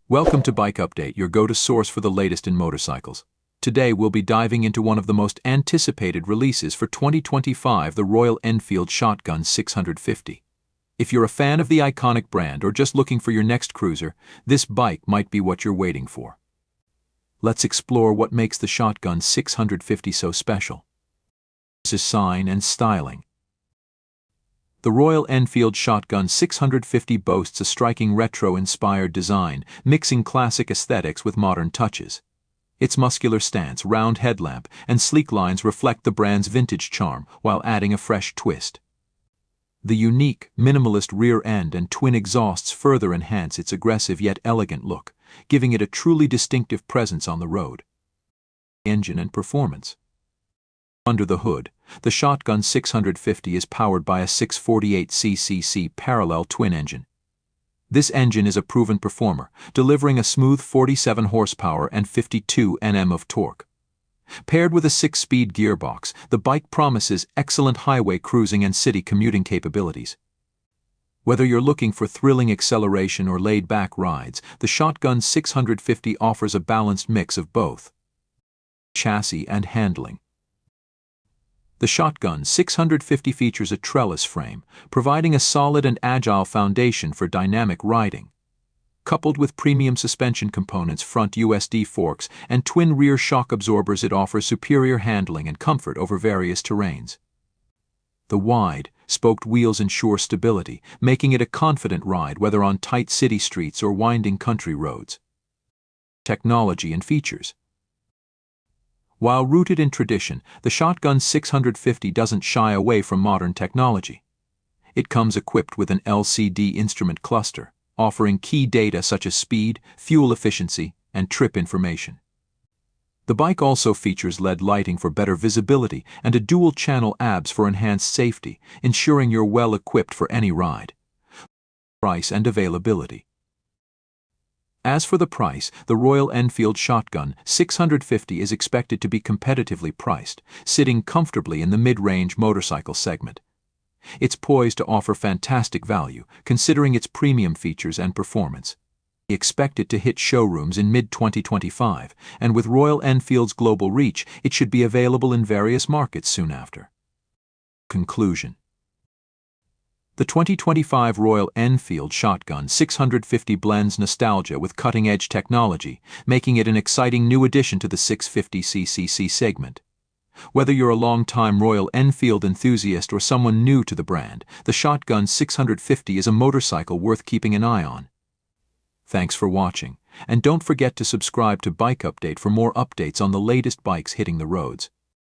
Welcome to Bike Update, your go-to source for the latest in motorcycles. Today we'll be diving into one of the most anticipated releases for 2025, the Royal Enfield Shotgun 650. If you're a fan of the iconic brand or just looking for your next cruiser, this bike might be what you're waiting for. Let's explore what makes the Shotgun 650 so special. Design and styling. The Royal Enfield Shotgun 650 boasts a striking retro-inspired design, mixing classic aesthetics with modern touches. Its muscular stance, round headlamp, and sleek lines reflect the brand's vintage charm while adding a fresh twist. The unique, minimalist rear end and twin exhausts further enhance its aggressive yet elegant look, giving it a truly distinctive presence on the road. Engine and performance. Under the hood, the Shotgun 650 is powered by a 648cc parallel twin engine. This engine is a proven performer, delivering a smooth 47 horsepower and 52 Nm of torque. Paired with a 6-speed gearbox, the bike promises excellent highway cruising and city commuting capabilities. Whether you're looking for thrilling acceleration or laid-back rides, the Shotgun 650 offers a balanced mix of both. Chassis and handling. The Shotgun 650 features a trellis frame, providing a solid and agile foundation for dynamic riding. Coupled with premium suspension components, front USD forks, and twin rear shock absorbers, it offers superior handling and comfort over various terrains. The wide, spoked wheels ensure stability, making it a confident ride whether on tight city streets or winding country roads. Technology and features. While rooted in tradition, the Shotgun 650 doesn't shy away from modern technology. It comes equipped with an LCD instrument cluster, offering key data such as speed, fuel efficiency, and trip information. The bike also features LED lighting for better visibility and a dual-channel ABS for enhanced safety, ensuring you're well equipped for any ride. Price and availability. As for the price, the Royal Enfield Shotgun 650 is expected to be competitively priced, sitting comfortably in the mid-range motorcycle segment. It's poised to offer fantastic value, considering its premium features and performance. We expect it to hit showrooms in mid-2025, and with Royal Enfield's global reach, it should be available in various markets soon after. Conclusion. The 2025 Royal Enfield Shotgun 650 blends nostalgia with cutting-edge technology, making it an exciting new addition to the 650cc segment. Whether you're a long-time Royal Enfield enthusiast or someone new to the brand, the Shotgun 650 is a motorcycle worth keeping an eye on. Thanks for watching, and don't forget to subscribe to Bike Update for more updates on the latest bikes hitting the roads.